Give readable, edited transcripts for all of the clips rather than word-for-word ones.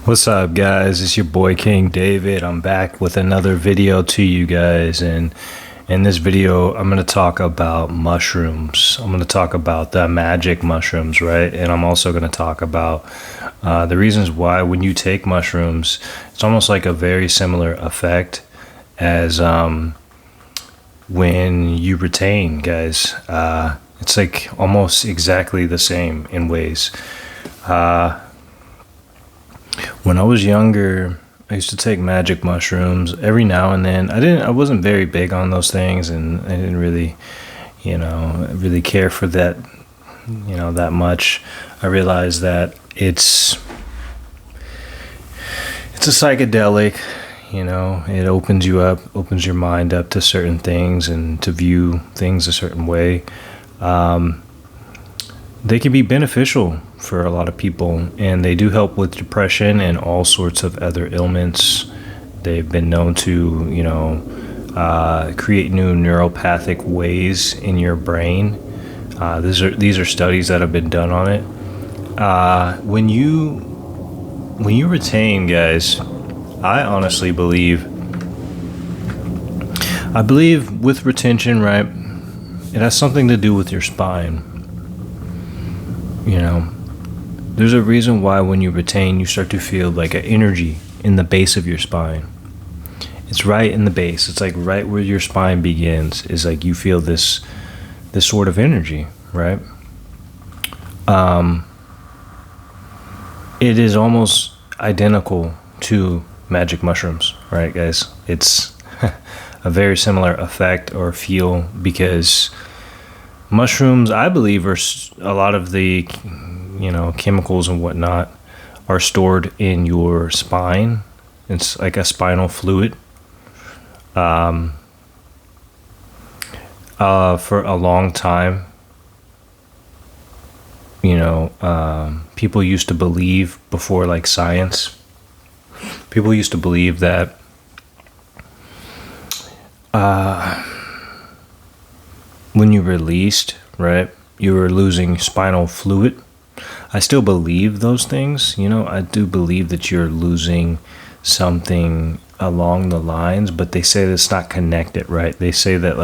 What's up, guys? It's your boy King David. I'm back with another video to you guys, and in this video, I'm going to talk about mushrooms. I'm going to talk about the magic mushrooms, right? And I'm also going to talk about the reasons why when you take mushrooms, it's almost like a very similar effect as when you retain, guys. It's like almost exactly the same in ways. When I was younger, I used to take magic mushrooms every now and then. I wasn't very big on those things, and I didn't really, really care for that, that much. I realized that it's a psychedelic, it opens you up, opens your mind up to certain things and to view things a certain way. They can be beneficial for a lot of people, and they do help with depression and all sorts of other ailments. They've been known to, create new neuropathic ways in your brain. These are studies that have been done on it. When you retain, guys, I believe with retention, right? It has something to do with your spine. There's a reason why when you retain, you start to feel like an energy in the base of your spine. It's right in the base. It's like right where your spine begins is like you feel this sort of energy, right? It is almost identical to magic mushrooms, right, guys? It's a very similar effect or feel because mushrooms, I believe, are a lot of the, chemicals and whatnot are stored in your spine. It's like a spinal fluid. For a long time, people used to believe before like science, people used to believe that when you released, right, you were losing spinal fluid. I still believe those things. I do believe that you're losing something along the lines, but they say that it's not connected, right? They say that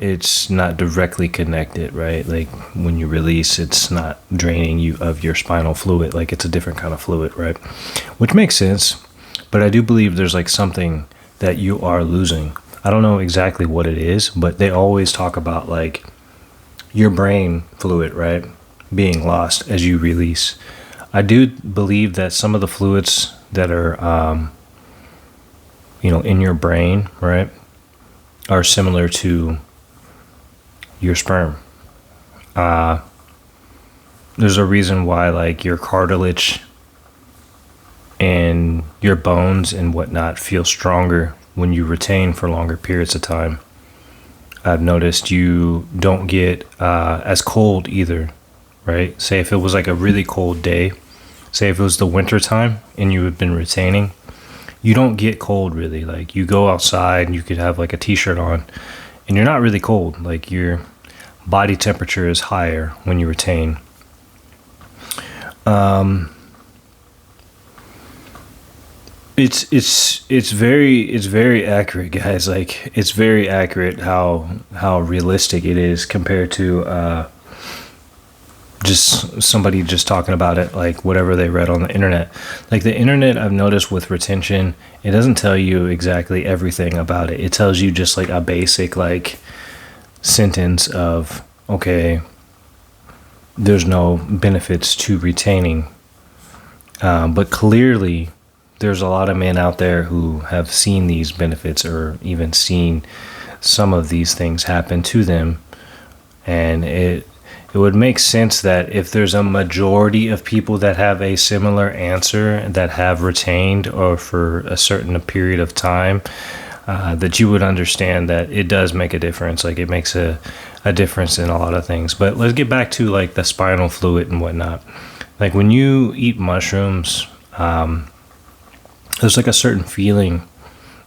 it's not directly connected, right? Like when you release, it's not draining you of your spinal fluid. Like it's a different kind of fluid, right? Which makes sense. But I do believe there's like something that you are losing. I don't know exactly what it is, but they always talk about like your brain fluid, right, being lost as you release. I do believe that some of the fluids that are, in your brain, right, are similar to your sperm. There's a reason why like your cartilage and your bones and whatnot feel stronger when you retain for longer periods of time. I've noticed you don't get as cold either, right? Say if it was like a really cold day, say if it was the winter time and you have been retaining, you don't get cold really. Like you go outside and you could have like a t-shirt on and you're not really cold. Like your body temperature is higher when you retain. It's very accurate, guys. Like it's very accurate how realistic it is compared to just somebody just talking about it, like whatever they read on the internet. Like the internet, I've noticed with retention, it doesn't tell you exactly everything about it. It tells you just like a basic like sentence of, okay, there's no benefits to retaining, but clearly there's a lot of men out there who have seen these benefits or even seen some of these things happen to them. And it would make sense that if there's a majority of people that have a similar answer that have retained or for a certain period of time, that you would understand that it does make a difference. Like it makes a difference in a lot of things. But let's get back to like the spinal fluid and whatnot. Like when you eat mushrooms, there's like a certain feeling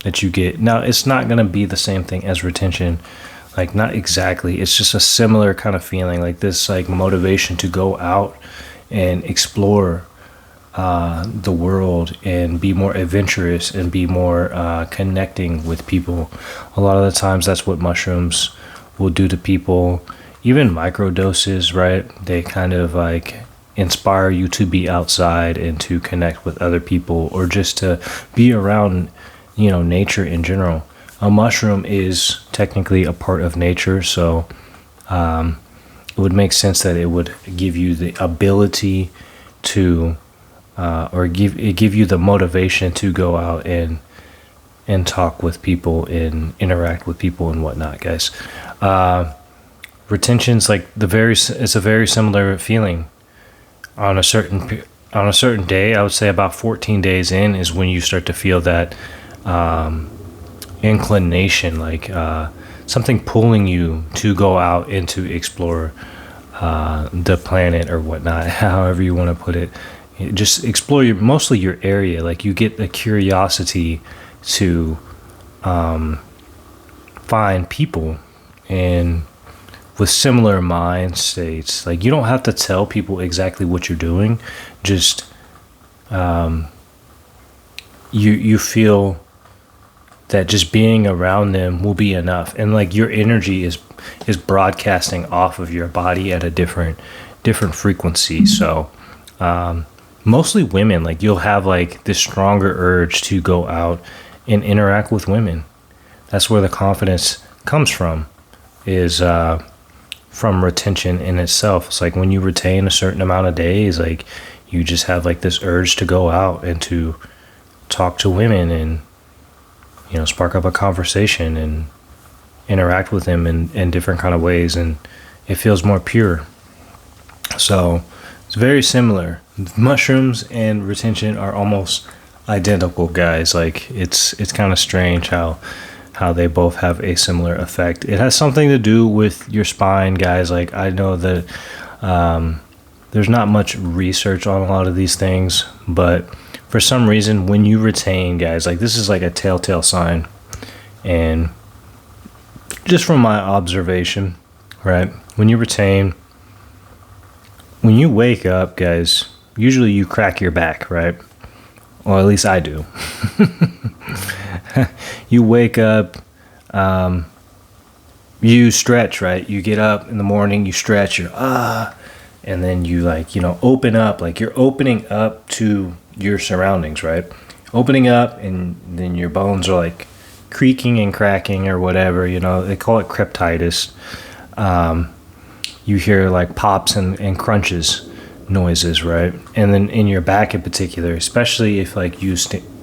that you get. Now, it's not going to be the same thing as retention. like not exactly, it's just a similar kind of feeling, like this like motivation to go out and explore the world and be more adventurous and be more connecting with people. A lot of the times that's what mushrooms will do to people. Even micro doses, right? They kind of like inspire you to be outside and to connect with other people, or just to be around, nature in general. A mushroom is technically a part of nature, so it would make sense that it would give you the ability to, or give you the motivation to go out and talk with people and interact with people and whatnot, guys. Retention's like it's a very similar feeling. On a certain day, I would say about 14 days in is when you start to feel that inclination, like something pulling you to go out and to explore the planet or whatnot, however you want to put it. Just explore mostly your area. Like you get the curiosity to find people and with similar mind states. Like you don't have to tell people exactly what you're doing. Just you feel that just being around them will be enough, and like your energy is broadcasting off of your body at a different frequency. So mostly women, like you'll have like this stronger urge to go out and interact with women. That's where the confidence comes from, is from retention in itself. It's like when you retain a certain amount of days, like you just have like this urge to go out and to talk to women and spark up a conversation and interact with them in different kind of ways, and it feels more pure. So it's very similar. Mushrooms and retention are almost identical, guys. Like it's kind of strange how they both have a similar effect. It has something to do with your spine, guys. Like I know that there's not much research on a lot of these things, but for some reason when you retain, guys, like this is like a telltale sign. And just from my observation, right, when you retain, when you wake up, guys, usually you crack your back, right? Or at least I do. You wake up, you stretch, right? You get up in the morning, you stretch, and then you open up, like you're opening up to your surroundings, right? Opening up, and then your bones are like creaking and cracking or whatever, they call it cryptitis. You hear like pops and crunches noises, right? And then in your back in particular, especially if like you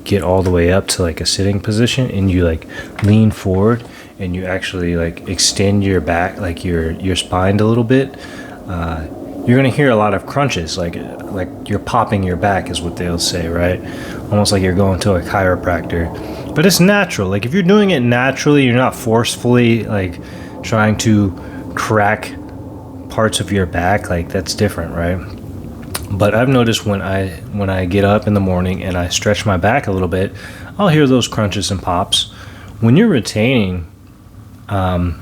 get all the way up to like a sitting position and you like lean forward and you actually like extend your back, like your spine a little bit, you're gonna hear a lot of crunches, like you're popping your back is what they'll say, right? Almost like you're going to a chiropractor. But it's natural. Like if you're doing it naturally, you're not forcefully like trying to crack parts of your back, like that's different, right? But I've noticed when I get up in the morning and I stretch my back a little bit, I'll hear those crunches and pops. When you're retaining, and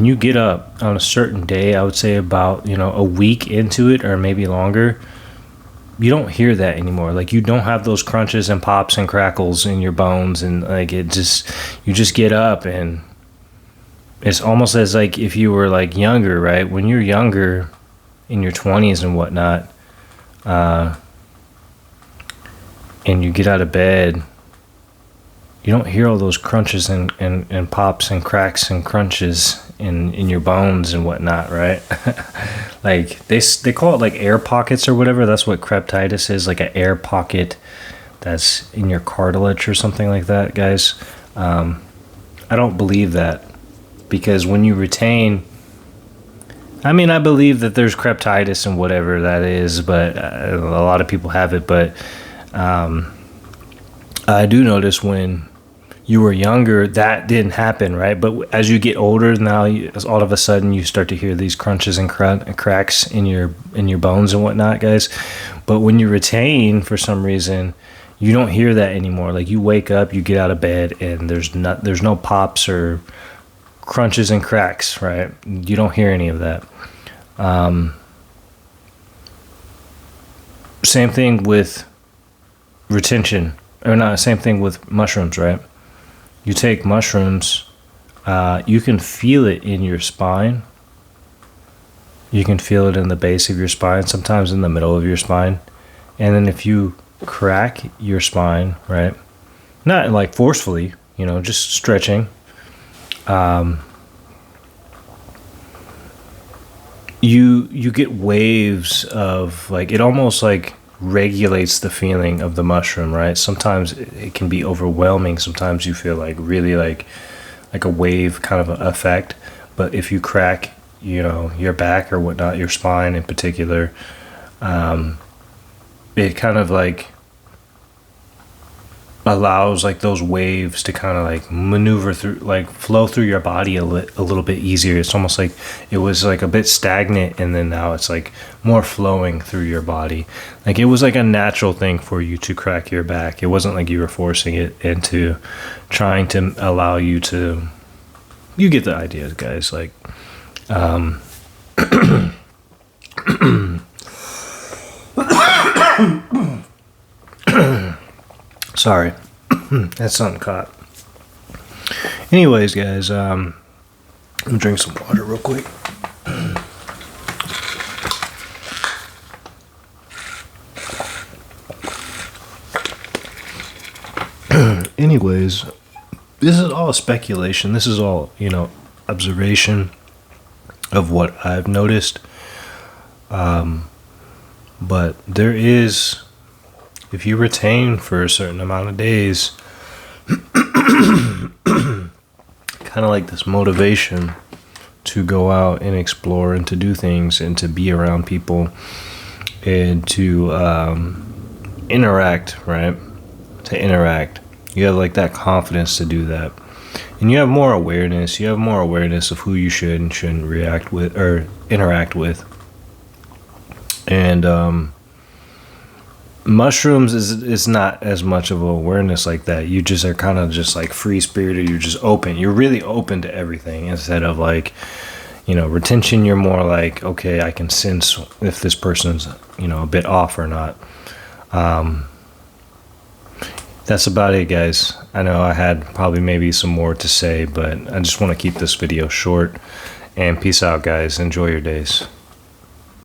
you get up on a certain day, I would say about, a week into it or maybe longer, you don't hear that anymore. Like you don't have those crunches and pops and crackles in your bones, and like you just get up, and it's almost as like if you were like younger, right? When you're younger in your 20s and whatnot, and you get out of bed, you don't hear all those crunches and pops and cracks and crunches in your bones and whatnot, right? Like they call it like air pockets or whatever. That's what cryptitis is, like an air pocket that's in your cartilage or something like that, guys. I don't believe that, because when you retain, I mean, I believe that there's cryptitis and whatever that is, but a lot of people have it. But I do notice when you were younger, that didn't happen, right? But as you get older, now all of a sudden you start to hear these crunches and cracks in your bones and whatnot, guys. But when you retain, for some reason, you don't hear that anymore. Like you wake up, you get out of bed, and there's no pops or crunches and cracks, right? You don't hear any of that. Same thing with retention, or not, same thing with mushrooms, right? You take mushrooms, you can feel it in your spine. You can feel it in the base of your spine, sometimes in the middle of your spine. And then if you crack your spine, right? Not like forcefully, just stretching. You get waves of, like, it almost like regulates the feeling of the mushroom, right? Sometimes it can be overwhelming. Sometimes you feel like really like a wave kind of effect. But if you crack, your back or whatnot, your spine in particular, it kind of like allows like those waves to kind of like maneuver through, like flow through your body a little bit easier. It's almost like it was like a bit stagnant, and then now it's like more flowing through your body. Like it was like a natural thing for you to crack your back. It wasn't like you were forcing it into trying to allow you to. You get the idea, guys. Like, sorry, that's something caught. Anyways, guys, I'm gonna drink some water real quick. Anyways, this is all speculation. This is all, observation of what I've noticed. But there is, if you retain for a certain amount of days, kind of like this motivation to go out and explore and to do things and to be around people and to interact, right? To interact. You have like that confidence to do that. And you have more awareness. You have more awareness of who you should and shouldn't react with or interact with. And mushrooms is not as much of an awareness like that. You just are kind of just like free spirited. You're just open. You're really open to everything instead of like, retention. You're more like, okay, I can sense if this person's, a bit off or not. That's about it, guys. I know I had probably maybe some more to say, but I just want to keep this video short. And peace out, guys. Enjoy your days.